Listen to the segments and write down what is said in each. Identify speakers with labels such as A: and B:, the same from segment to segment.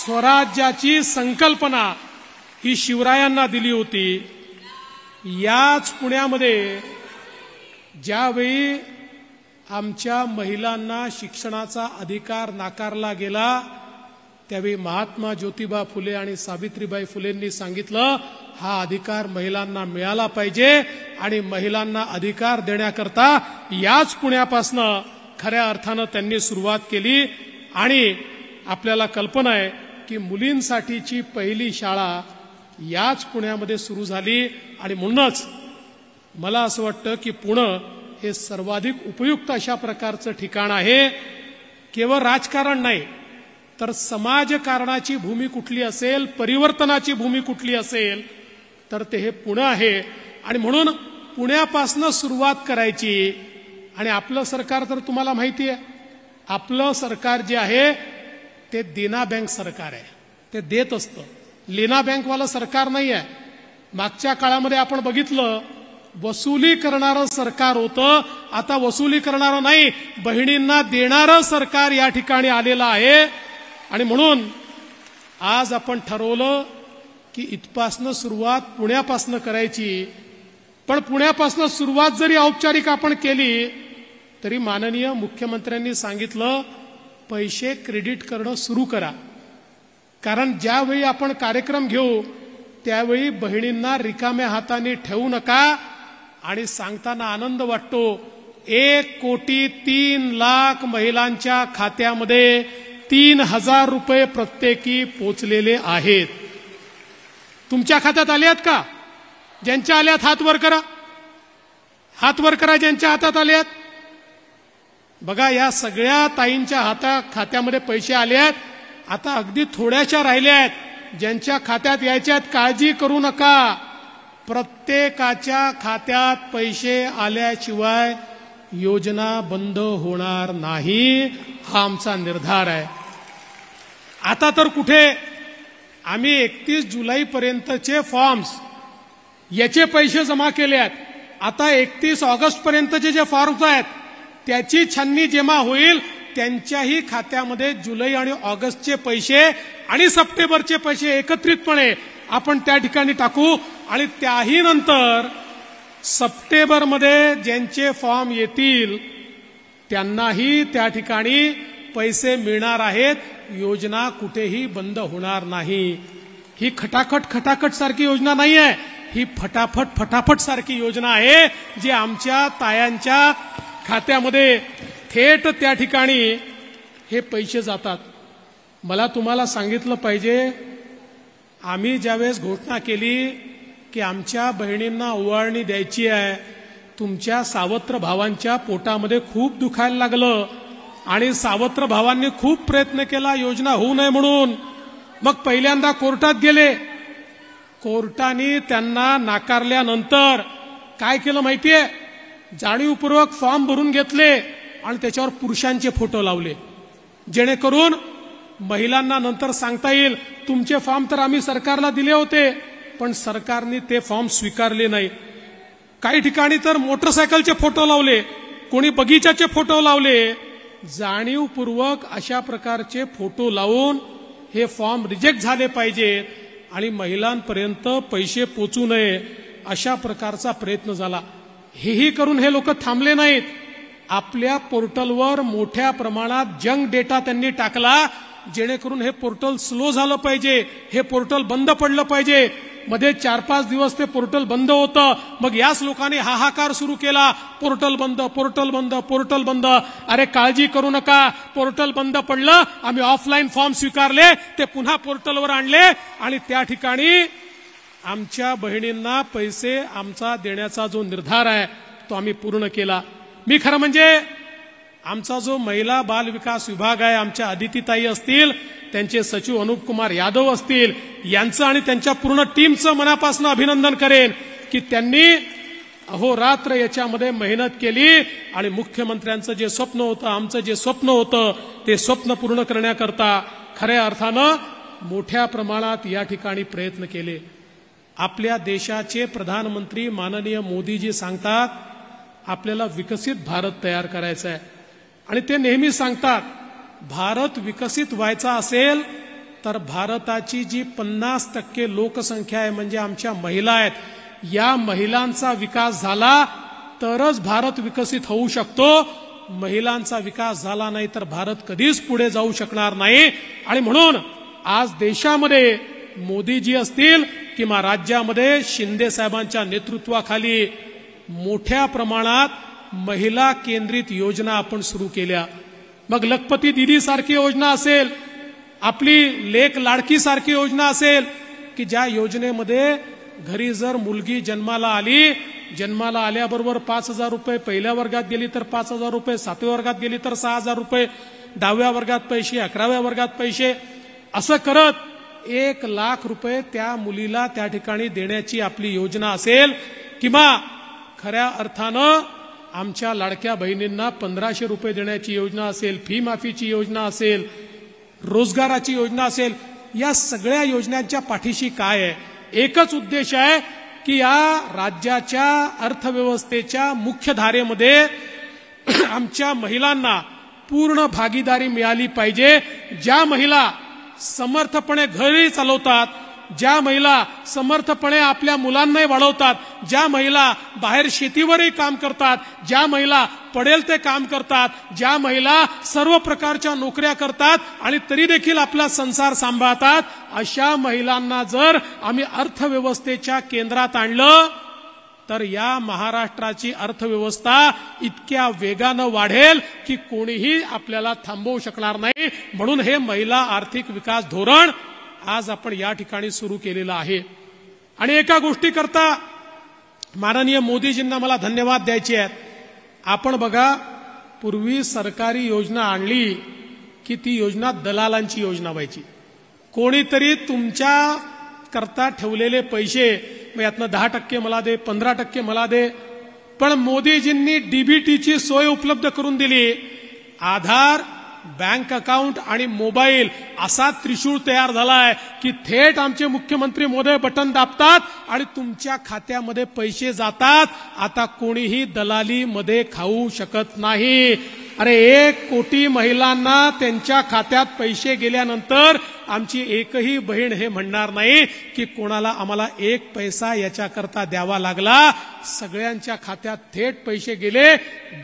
A: स्वराज्याची संकल्पना ही शिवरायांना दिली होती. याच पुण्यामध्ये ज्यावेळी आमच्या महिलांना शिक्षणाचा अधिकार नाकारला गेला त्यावेळी महात्मा ज्योतिबा फुले आणि सावित्रीबाई फुलेंनी सांगितलं हा अधिकार महिलांना मिळाला पाहिजे आणि महिलांना अधिकार देण्याकरता याच पुण्यापासनं खऱ्या अर्थानं त्यांनी सुरुवात केली. आणि आपल्याला कल्पना आहे की मुलींसाठीची पहिली शाळा याच पुण्यामध्ये सुरू झाली. आणि म्हणूनच मला असं वाटतं की पुणे हे सर्वाधिक उपयुक्त अशा प्रकारचं ठिकाण आहे. केवळ राजकारण नाही तर समाजकारणाची भूमी कुठली असेल, परिवर्तनाची भूमी कुठली असेल तर ते हे पुणे आहे. आणि म्हणून पुण्यापासून सुरुवात करायची. आणि आपलं सरकार तर तुम्हाला माहिती आहे, आपलं सरकार जे आहे ते देना बँक सरकार आहे. ते देत असतं, लेना बँकवालं सरकार नाही आहे. मागच्या काळामध्ये आपण बघितलं वसुली करणारं सरकार होतं, आता वसुली करणारं नाही, बहिणींना देणारं सरकार या ठिकाणी आलेलं आहे. आणि म्हणून आज आपण ठरवलं की इथपासनं सुरुवात पुण्यापासनं करायची. पण पुण्यापासनं सुरुवात जरी औपचारिक आपण केली तरी माननीय मुख्यमंत्र्यांनी सांगितलं पैसे क्रेडिट करणं सुरू करा. कारण ज्यावेळी आपण कार्यक्रम घेऊ त्यावेळी बहिणींना रिकाम्या हाताने ठेवू नका. आणि सांगताना आनंद वाटतो 1,03,00,000 महिलांच्या खात्यामध्ये 3,000 रुपये प्रत्येकी पोचलेले आहेत. तुमच्या खात्यात आले आहेत का? ज्यांच्या आल्यात हात वर करा, हात वर करा ज्यांच्या हातात आले आहेत. बघा या सगळ्या ताईंच्या खात्यामध्ये पैसे आले आहेत. आता अगदी थोड्याशा राहिल्या आहेत ज्यांच्या खात्यात यायच्यात. काळजी करू नका, प्रत्येकाच्या खात्यात पैसे आल्याशिवाय योजना बंद होणार नाही, हा आमचा निर्धार आहे. आता तर कुठे आम्ही 31 जुलैपर्यंतचे फॉर्म्स याचे पैसे जमा केले आहेत. आता 31 ऑगस्टपर्यंतचे जे फॉर्म्स आहेत त्याची छाननी जेव्हा होईल त्यांच्याही खात्यामध्ये जुलै आणि ऑगस्टचे पैसे आणि सप्टेंबरचे पैसे एकत्रितपणे आपण त्या ठिकाणी टाकू. आणि त्याही नंतर सप्टेंबरमध्ये ज्यांचे फॉर्म येतील त्यांनाही त्या ठिकाणी पैसे मिळणार आहेत. योजना कुठेही बंद होणार नाही. ही खटाखट सारखी योजना नाही आहे, ही फटाफट सारखी योजना आहे जी आमच्या तायांच्या खात्यामध्ये थेट त्या ठिकाणी हे पैसे जातात. मला तुम्हाला सांगितलं पाहिजे, आम्ही ज्यावेळेस घोषणा केली की आमच्या बहिणींना ओवाळणी द्यायची आहे, तुमच्या सावत्र भावांच्या पोटामध्ये खूप दुखायला लागलं आणि सावत्र भावांनी खूप प्रयत्न केला योजना होऊ नये म्हणून. मग पहिल्यांदा कोर्टात गेले, कोर्टाने त्यांना नाकारल्यानंतर काय केलं माहितीये, जाणीवपूर्वक फॉर्म भरून घेतले आणि त्याच्यावर पुरुषांचे फोटो लावले जेणेकरून महिलांना नंतर सांगता येईल तुमचे फॉर्म तर आम्ही सरकारला दिले होते पण सरकारने ते फॉर्म स्वीकारले नाही. काही ठिकाणी तर मोटरसायकलचे फोटो लावले, कोणी बगीचाचे फोटो लावले. जाणीवपूर्वक अशा प्रकारचे फोटो लावून हे फॉर्म रिजेक्ट झाले पाहिजेत आणि महिलांपर्यंत पैसे पोचू नये अशा प्रकारचा प्रयत्न झाला. हेही करून हे लोक थांबले नाहीत. आपल्या पोर्टलवर मोठ्या प्रमाणात जंक डेटा त्यांनी टाकला जेणेकरून हे पोर्टल स्लो झालं पाहिजे, हे पोर्टल बंद पडलं पाहिजे. मध्ये 4-5 दिवस ते पोर्टल बंद होतं. मग याच लोकांनी हाहाकार सुरू केला, पोर्टल बंद, पोर्टल बंद, पोर्टल बंद. अरे काळजी करू नका, पोर्टल बंद पडलं, आम्ही ऑफलाईन फॉर्म स्वीकारले, ते पुन्हा पोर्टलवर आणले आणि त्या ठिकाणी आमच्या बहिणींना पैसे आमचा देण्याचा जो निर्धार आहे तो आम्ही पूर्ण केला. मी खरं म्हणजे आमचा जो महिला बाल विकास विभाग आहे, आमच्या अदितीताई असतील, त्यांचे सचिव अनुप कुमार यादव असतील, यांचं आणि त्यांच्या पूर्ण टीमचं मनापासून अभिनंदन करेन की त्यांनी अहोरात्र याच्यामध्ये मेहनत केली आणि मुख्यमंत्र्यांचं जे स्वप्न होतं, आमचं जे स्वप्न होतं ते स्वप्न पूर्ण करण्याकरता खऱ्या अर्थानं मोठ्या प्रमाणात या ठिकाणी प्रयत्न केले. आपल्या देशाचे प्रधानमंत्री माननीय मोदीजी सांगतात आपल्याला विकसित भारत तयार करायचा आहे आणि ते नेहमी सांगतात भारत विकसित व्हायचा असेल तर भारताची जी 50% लोकसंख्या आहे म्हणजे आमच्या महिला आहेत, या महिलांचा विकास झाला तरच भारत विकसित होऊ शकतो. महिलांचा विकास झाला नाही तर भारत कधीच पुढे जाऊ शकणार नाही. आणि म्हणून आज देशामध्ये मोदीजी असतील किंवा राज्यामध्ये शिंदे साहेबांच्या नेतृत्वाखाली मोठ्या प्रमाणात महिला केंद्रित योजना आपण सुरू केल्या. मग लखपती दिदी सारखी योजना असेल, आपली लेक लाडकी सारखी योजना असेल, की ज्या योजनेमध्ये घरी जर मुलगी जन्माला आली, जन्माला आल्याबरोबर 5,000 रुपये, पहिल्या वर्गात गेली तर 5,000 रुपये, 7व्या वर्गात गेली तर 6,000 रुपये, 10व्या वर्गात पैसे, 11व्या वर्गात पैसे, असं करत 1,00,000 रुपये त्या मुलीला त्या ठिकाणी देण्याची आपली योजना असेल. किंवा खऱ्या अर्थानं आमच्या लाडक्या बहिणींना 1,500 रुपये देण्याची योजना असेल, फी माफीची योजना असेल, रोजगाराची योजना असेल. या सगळ्या योजनांच्या पाठीशी काय आहे? एकच उद्देश आहे की या राज्याच्या अर्थव्यवस्थेच्या मुख्य धारेमध्ये आमच्या महिलांना पूर्ण भागीदारी मिळाली पाहिजे. ज्या महिला समर्थपणे घरी चालवतात, ज्या महिला समर्थपणे आपल्या मुलांनाही वाढवतात, ज्या महिला बाहेर शेतीवरही काम करतात, ज्या महिला पडेल ते काम करतात, ज्या महिला सर्व प्रकारच्या नोकऱ्या करतात आणि तरी देखील आपला संसार सांभाळतात, अशा महिलांना जर आम्ही अर्थव्यवस्थेच्या केंद्रात आणलं तर या महाराष्ट्राची अर्थव्यवस्था इतक्या वेगानं वाढेल की कोणीही आपल्याला थांबवू शकणार नाही. म्हणून हे महिला आर्थिक विकास धोरण आज आपण या ठिकाणी सुरू केलेलं आहे. आणि एका गोष्टीकरता माननीय मोदीजींना मला धन्यवाद द्यायचे आहेत. आपण बघा, पूर्वी सरकारी योजना आणली की ती योजना दलालांची योजना व्हायची. कोणीतरी तुमच्या करता ठेवलेले पैसे, यातनं 10% मला दे, 15% मला दे. पण मोदीजींनी डीबीटीची सोय उपलब्ध करून दिली. आधार, बँक अकाउंट आणि मोबाईल असा त्रिशूळ तयार झालाय की थेट आमचे मुख्यमंत्री महोदय बटन दाबतात आणि तुमच्या खात्यामध्ये पैसे जातात. आता कोणीही दलालीमध्ये खाऊ शकत नाही. अरे 1 कोटी महिलांना त्यांच्या खात्यात पैसे गेल्यानंतर आमची एकही बहीण हे म्हणणार नाही की कोणाला आम्हाला 1 पैसा याच्याकरता द्यावा लागला. सगळ्यांच्या खात्यात थेट पैसे गेले.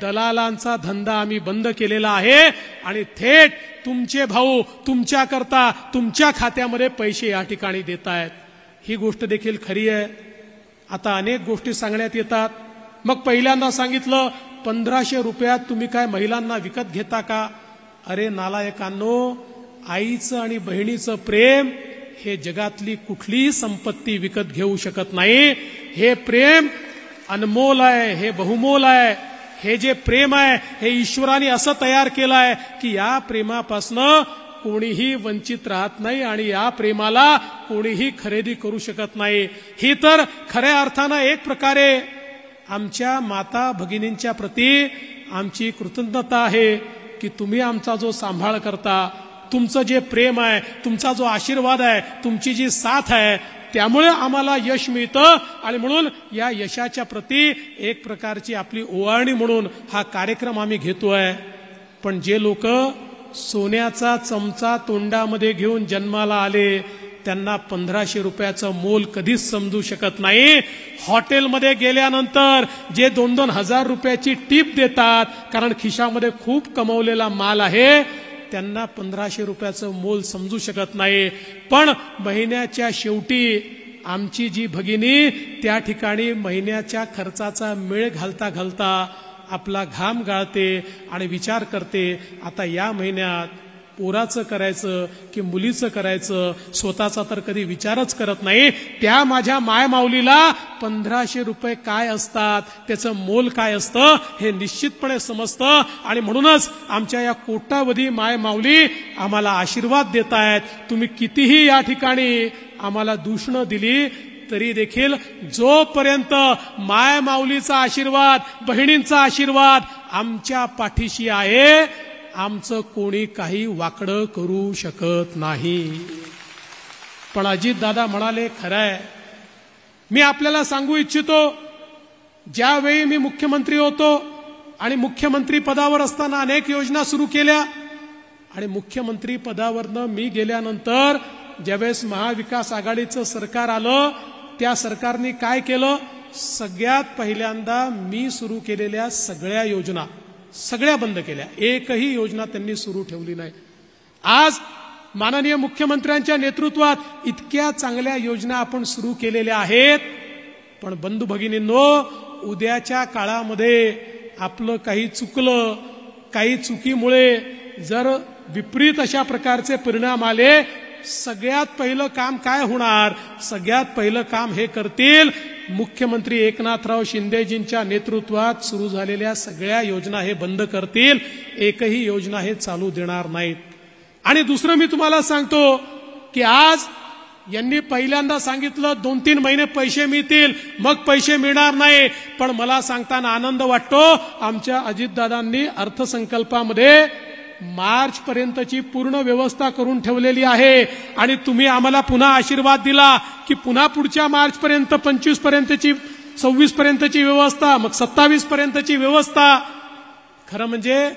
A: दलालांचा धंदा आम्ही बंद केलेला आहे आणि थेट तुमचे भाऊ तुमच्याकरता तुमच्या खात्यामध्ये पैसे या ठिकाणी देत आहेत. ही गोष्ट देखील खरी आहे. आता अनेक गोष्टी सांगण्यात येतात. मग पहिल्यांदा सांगितलं 1,500 रुपयात तुम्ही काय महिलांना विकत घेता का? अरे नालायकांनो, आईचं आणि बहिणीचं प्रेम हे जगातली कुठलीही संपत्ती विकत घेऊ शकत नाही. हे प्रेम अनमोल आहे, हे बहुमोल आहे. हे जे प्रेम आहे हे ईश्वराने असं तयार केलं आहे की या प्रेमापासनं कोणीही वंचित राहत नाही आणि या प्रेमाला कोणीही खरेदी करू शकत नाही. ही तर खऱ्या अर्थानं एक प्रकारे आमच्या माता भगिनींच्या प्रती आमची कृतज्ञता आहे की तुम्ही आमचा जो सांभाळ करता, तुमचं जे प्रेम आहे, तुमचा जो आशीर्वाद आहे, तुमची जी साथ आहे, त्यामुळे आम्हाला यश मिळतं. आणि म्हणून या यशाच्या प्रती एक प्रकारची आपली ओवाळणी म्हणून हा कार्यक्रम आम्ही घेतोय. पण जे लोक सोन्याचा चमचा तोंडामध्ये घेऊन जन्माला आले त्यांना 1,500 रुपयाचं मोल कधीच समजू शकत नाही. हॉटेलमध्ये गेल्यानंतर जे 2-2 हजार रुपयाची टीप देतात कारण खिशामध्ये खूप कमवलेला माल आहे, त्यांना 1,500 रुपयाचं मोल समजू शकत नाही. पण महिन्याच्या शेवटी आमची जी भगिनी त्या ठिकाणी महिन्याच्या खर्चाचा मेळ घालता घालता आपला घाम गाळते आणि विचार करते, आता या महिन्यात पोराचं करायचं की मुलीचं करायचं, स्वतःचा तर कधी विचारच करत नाही. त्या माझ्या मायमाऊलीला 1,500 रुपये काय असतात, त्याचं मोल काय असतं हे निश्चितपणे समजतं. आणि म्हणूनच आमच्या या कोट्यावधी मायमाऊली आम्हाला आशीर्वाद देत आहेत. तुम्ही कितीही या ठिकाणी आम्हाला दूषणं दिली तरी देखील जोपर्यंत मायमाऊलीचा आशीर्वाद, बहिणींचा आशीर्वाद आमच्या पाठीशी आहे, आमचं कोणी काही वाकडं करू शकत नाही. पण अजितदादा म्हणाले, खरंय, मी आपल्याला सांगू इच्छितो, ज्यावेळी मी मुख्यमंत्री होतो आणि मुख्यमंत्री पदावर असताना अनेक योजना सुरू केल्या आणि मुख्यमंत्री पदावरनं मी गेल्यानंतर ज्यावेळेस महाविकास आघाडीचं सरकार आलं, त्या सरकारने काय केलं? सगळ्यात पहिल्यांदा मी सुरू केलेल्या सगळ्या योजना सगळ्या बंद केल्या. एकही योजना त्यांनी सुरू ठेवली नाही. आज माननीय मुख्यमंत्र्यांच्या नेतृत्वात इतक्या चांगल्या योजना आपण सुरू केलेल्या आहेत. पण बंधू भगिनींनो, उद्याच्या काळामध्ये आपलं काही चुकलं, काही चुकीमुळे जर विपरीत अशा प्रकारचे परिणाम आले, सगळ्यात पहिलं काम काय होणार? सगळ्यात पहिलं काम हे करतील मुख्यमंत्री एकनाथराव शिंदेजींच्या नेतृत्वात सुरू झालेल्या सगळ्या योजना हे बंद करतील. एकही योजना हे चालू देणार नाहीत. आणि दुसरं मी तुम्हाला सांगतो की आज यांनी पहिल्यांदा सांगितलं 2-3 महिने पैसे मिळतील, मग पैसे मिळणार नाही. पण मला सांगताना आनंद वाटतो, आमच्या अजितदादांनी अर्थसंकल्पामध्ये मार्च पर्यंतची पूर्ण व्यवस्था करून ठेवलेली आहे. आणि तुम्ही आम्हाला पुन्हा आशीर्वाद दिला की पुन्हा पुढच्या मार्च पर्यंत 25 पर्यंतची 26 पर्यंतची व्यवस्था, मग 27 पर्यंतची व्यवस्था. खरं म्हणजे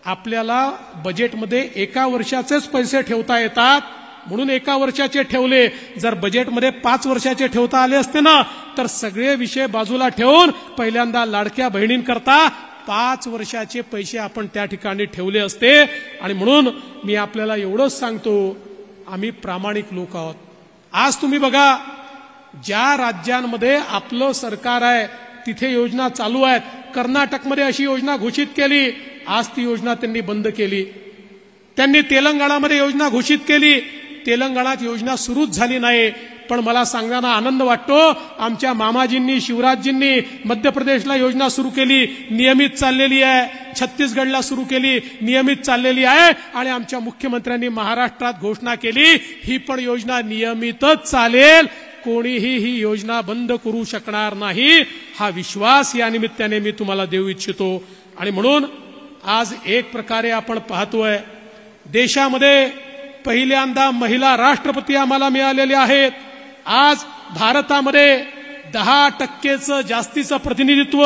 A: आपल्याला बजेटमध्ये एका वर्षाचेच पैसे ठेवता येतात म्हणून एका वर्षाचे ठेवले. जर बजेटमध्ये 5 वर्षाचे ठेवता आले असते ना, तर सगळे विषय बाजूला ठेवून पहिल्यांदा लाडक्या बहिणींकरता 5 वर्षाचे पैसे आपण त्या ठिकाणी ठेवले असते. आणि म्हणून मी आपल्याला एवढंच सांगतो, आम्ही प्रामाणिक लोक आहोत. आज तुम्ही बघा, ज्या राज्यांमध्ये आपलं सरकार आहे तिथे योजना चालू आहेत. कर्नाटकमध्ये अशी योजना घोषित केली, आज ती योजना त्यांनी बंद केली. त्यांनी तेलंगणामध्ये योजना घोषित केली, तेलंगणात योजना सुरूच झाली नाही. पण मला सांगताना आनंद वाटतो, आमच्या मामाजींनी, शिवराजजींनी मध्य प्रदेशला योजना सुरू केली, नियमित चाललेली आहे. छत्तीसगडला सुरू केली, नियमित चाललेली आहे. आणि आमच्या मुख्यमंत्र्यांनी महाराष्ट्रात घोषणा केली, ही पण योजना नियमितच चालेल, कोणीही ही योजना बंद करू शकणार नाही. हा विश्वास या निमित्ताने मी तुम्हाला देऊ इच्छितो. आणि म्हणून आज एक प्रकारे आपण पाहतोय, देशामध्ये पहिल्यांदा महिला राष्ट्रपती आम्हाला मिळालेले आहेत. आज भारतामध्ये 10% जास्तीचं प्रतिनिधित्व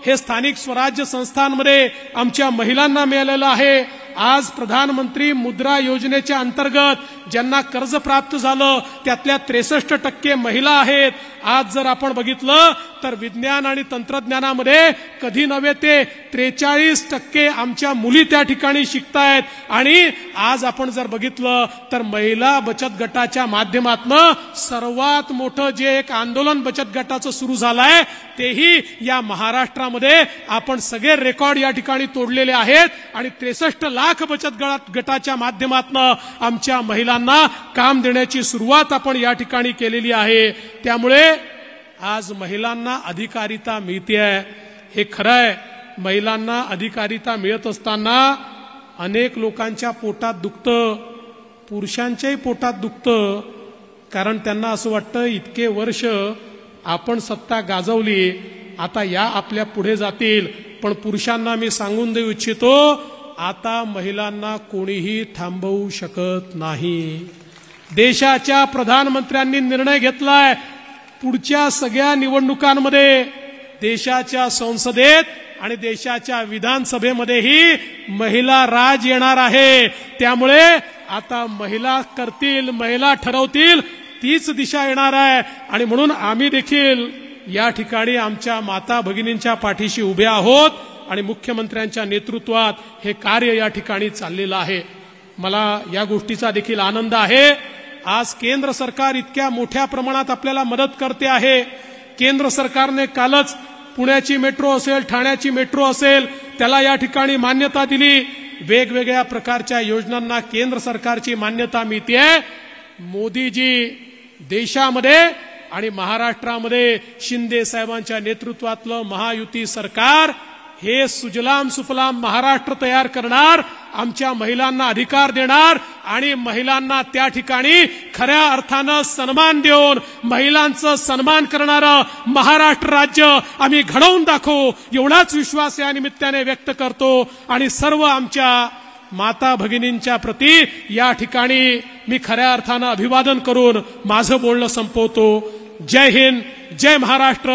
A: हे स्थानिक स्वराज्य संस्थांमध्ये आमच्या महिलांना मिळालेलं आहे. आज प्रधानमंत्री मुद्रा योजनेच्या अंतर्गत ज्यांना कर्ज प्राप्त झालं त्यातल्या 63% महिला आहेत. आज जर आपण बघितलं तर विज्ञान आणि तंत्रज्ञानामध्ये कधी नव्हे ते 43% आमच्या मुली त्या ठिकाणी शिकतायत. आणि आज आपण जर बघितलं तर महिला बचत गटाच्या माध्यमातून सर्वात मोठं जे एक आंदोलन बचत गटाचं सुरू झालंय तेही या महाराष्ट्रामध्ये आपण सगळे रेकॉर्ड या ठिकाणी तोडलेले आहेत. आणि 63 लाख बचत गटाच्या माध्यमातून आमच्या महिलांना काम देण्याची सुरुवात आपण या ठिकाणी केलेली आहे. त्यामुळे आज महिलांना अधिकारिता मिळते, हे खरं आहे. महिलांना अधिकारिता मिळत असताना अनेक लोकांच्या पोटात दुखतं, पुरुषांच्याही पोटात दुखतं. कारण त्यांना असं वाटतं इतके वर्ष आपण सत्ता गाजवली, आता या आपल्या पुढे जातील. पण पुरुषांना मी सांगून देऊ इच्छितो, आता महिलांना कोणीही थांबवू शकत नाही. देशाच्या प्रधानमंत्र्यांनी निर्णय घेतलाय, पुढच्या सगळ्या निवडणुकांमध्ये देशाच्या संसदेत आणि देशाच्या विधानसभेमध्येही महिला राज येणार आहे. त्यामुळे आता महिला करतील, महिला ठरवतील, तीच दिशा येणार आहे. आणि म्हणून आम्ही देखील या ठिकाणी आमच्या माता भगिनींच्या पाठीशी उभे आहोत. आणि मुख्यमंत्र्यांच्या नेतृत्वात हे कार्य या ठिकाणी चाललेलं आहे. मला या गोष्टीचा देखील आनंद आहे. आज केंद्र सरकार इतक्या मोठ्या प्रमाणात आपल्याला मदत करते आहे. केंद्र सरकारने कालच पुण्याची मेट्रो असेल, ठाण्याची मेट्रो असेल, त्याला या ठिकाणी मान्यता दिली. वेगवेगळ्या प्रकारच्या योजनांना केंद्र सरकारची मान्यता मिळते. मोदीजी देशामध्ये आणि महाराष्ट्रामध्ये शिंदे साहेबांच्या नेतृत्वातलं महायुती सरकार हे सुजलाम सुफलाम महाराष्ट्र तयार करणार, आमच्या महिलांना अधिकार देणार आणि महिलांना त्या ठिकाणी खऱ्या अर्थानं सन्मान देऊन महिलांचं सन्मान करणारं महाराष्ट्र राज्य आम्ही घडवून दाखवू, एवढाच विश्वास या निमित्ताने व्यक्त करतो. आणि सर्व आमच्या माता भगिनींच्या प्रती या ठिकाणी मी खऱ्या अर्थानं अभिवादन करून माझं बोलणं संपवतो. जय हिंद, जय महाराष्ट्र.